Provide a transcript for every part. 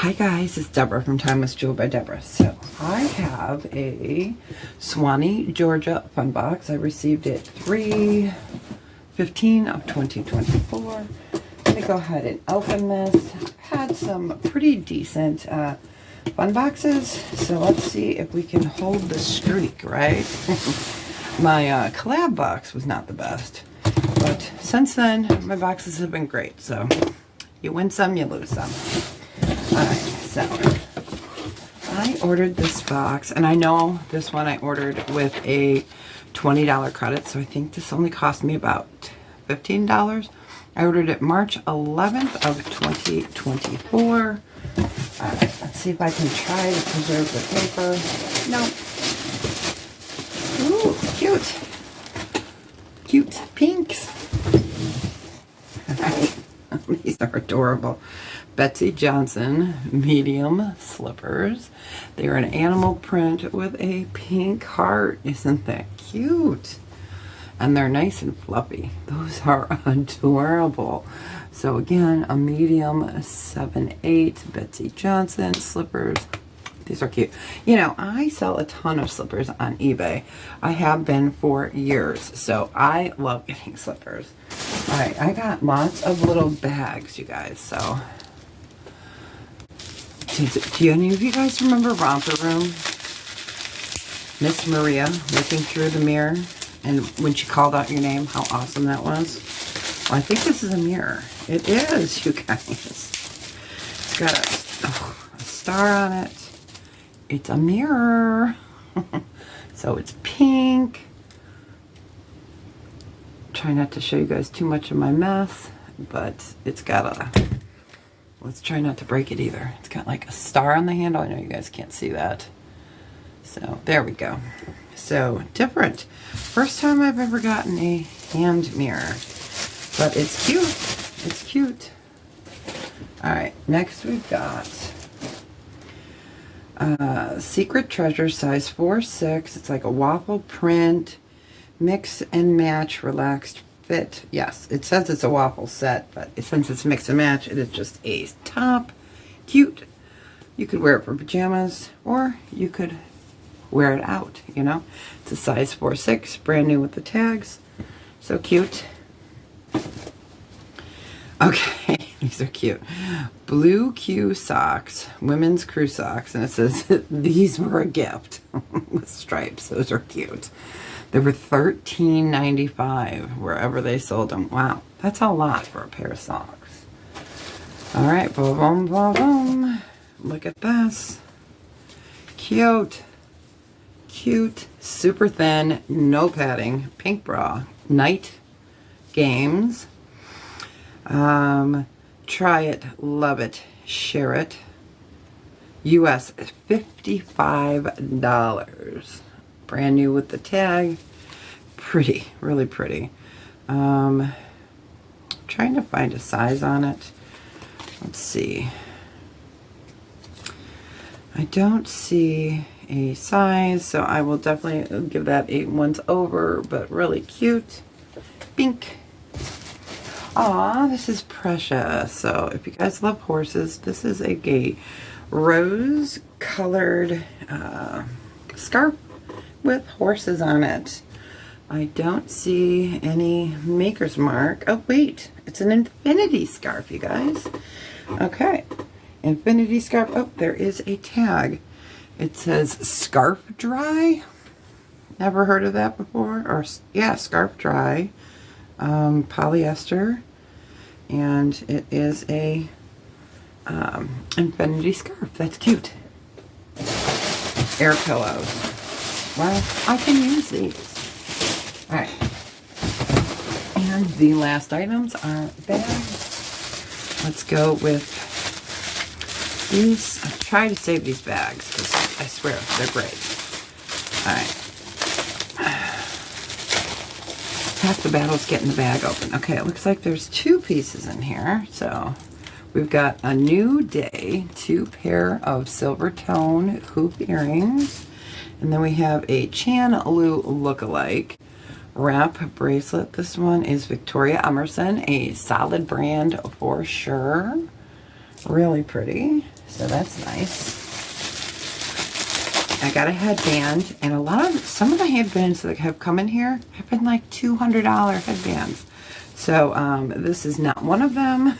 Hi guys, it's Deborah from Time with Jewel by Deborah. So I have a Suwanee, Georgia fun box. I received it 3/15 of 2024. I'm gonna go ahead and open this. I've had some pretty decent fun boxes, so let's see if we can hold the streak, right? My collab box was not the best, but since then my boxes have been great. So you win some, you lose some. Alright, so I ordered this box, and I know this one I ordered with a $20 credit, so I think this only cost me about $15. I ordered it March 11th of 2024. Alright, let's see if I can try to preserve the paper. Nope. Ooh, cute. Cute pinks. Alright, these are adorable. Betsey Johnson medium slippers. They're an animal print with a pink heart. Isn't that cute? And they're nice and fluffy. Those are adorable. So again, a medium 7/8 Betsey Johnson slippers. These are cute. You know, I sell a ton of slippers on eBay. I have been for years. So I love getting slippers. All right, I got lots of little bags, you guys. So do any of you guys remember Romper Room? Miss Maria looking through the mirror, and when she called out your name, how awesome that was. Well, I think this is a mirror. It is, you guys. It's got a star on it. It's a mirror. So it's pink. Try not to show you guys too much of my mess, but it's got a... Let's try not to break it either. It's got like a star on the handle. I know you guys can't see that. So there we go. So different. First time I've ever gotten a hand mirror. But it's cute. It's cute. Alright, next we've got Secret Treasure size 4/6. It's like a waffle print. Mix and match relaxed fit. Yes, it says it's a waffle set, but since it's mix and match, it is just a top. Cute. You could wear it for pajamas, or you could wear it out, you know. It's a size 4/6, brand new with the tags. So cute. Okay, these are cute. Blue Q socks, women's crew socks, and it says these were a gift with stripes. Those are cute. They were $13.95 wherever they sold them. Wow, that's a lot for a pair of socks. All right, boom, boom, boom, boom. Look at this. Cute. Cute, super thin, no padding, pink bra, night games. Try it, love it, share it. US $55. Brand new with the tag. Pretty, really pretty. Trying to find a size on it. Let's see. I don't see a size, so I will definitely give that a once over, but really cute. Pink. Aw, this is precious. So if you guys love horses, this is a gay rose colored scarf with horses on it. I don't see any maker's mark. Oh wait, it's an infinity scarf, you guys. Okay, infinity scarf. Oh, there is a tag. It says scarf dry. Never heard of that before. Or yeah, scarf dry, polyester, and it is a infinity scarf. That's cute. Air pillows. Well, I can use these. Alright. And the last items are bags. Let's go with these. I try to save these bags because I swear they're great. Alright. Half the battle's getting the bag open. Okay, it looks like there's 2 pieces in here. So we've got a New Day 2 pair of silver tone hoop earrings. And then we have a Chan Lu lookalike wrap bracelet. This one is Victoria Emerson, a solid brand for sure. Really pretty. So that's nice. I got a headband, and some of the headbands that have come in here have been like $200 headbands. So this is not one of them,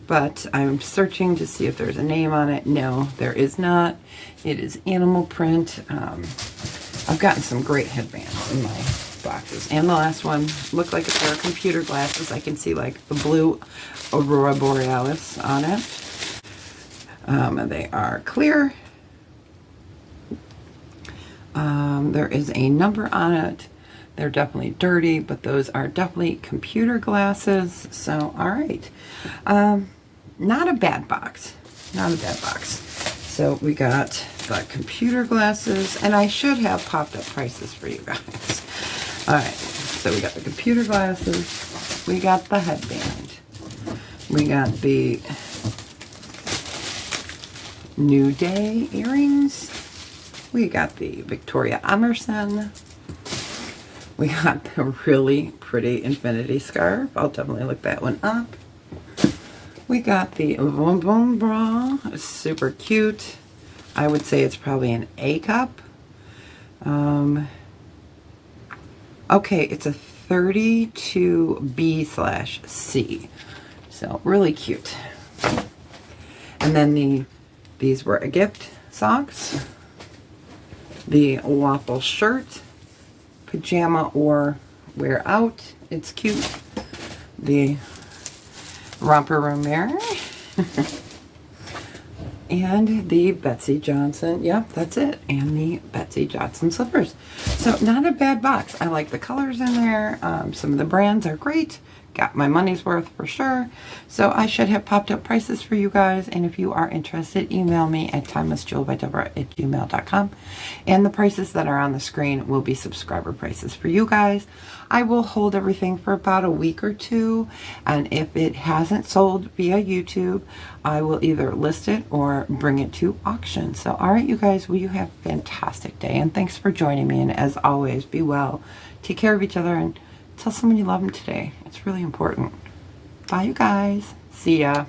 but I'm searching to see if there's a name on it. No, there is not. It is animal print. I've gotten some great headbands in my boxes. And the last one looked like a pair of computer glasses. I can see like the blue Aurora Borealis on it. They are clear. There is a number on it. They're definitely dirty, but those are definitely computer glasses. So, all right. Not a bad box. Not a bad box. So we got the computer glasses, and I should have popped up prices for you guys. All right. So we got the computer glasses. We got the headband. We got the New Day earrings. We got the Victoria Emerson. We got the really pretty infinity scarf. I'll definitely look that one up. We got the Boom Boom Bra. Super cute. I would say it's probably an A cup. Okay, it's a 32B/C. So really cute. And then these were a gift socks. The waffle shirt, pajama or wear out. It's cute. The romper room mirror. And the Betsey Johnson. Yep, that's it. And the Betsey Johnson slippers. So not a bad box. I like the colors in there. Some of the brands are great. Got my money's worth for sure. So I should have popped up prices for you guys. And if you are interested, email me at timelessjewelbydebra@gmail.com. And the prices that are on the screen will be subscriber prices for you guys. I will hold everything for about a week or two. And if it hasn't sold via YouTube, I will either list it or bring it to auction. So, all right, you guys, well, you have a fantastic day. And thanks for joining me. And as always, be well. Take care of each other and tell someone you love them today. It's really important. Bye, you guys. See ya.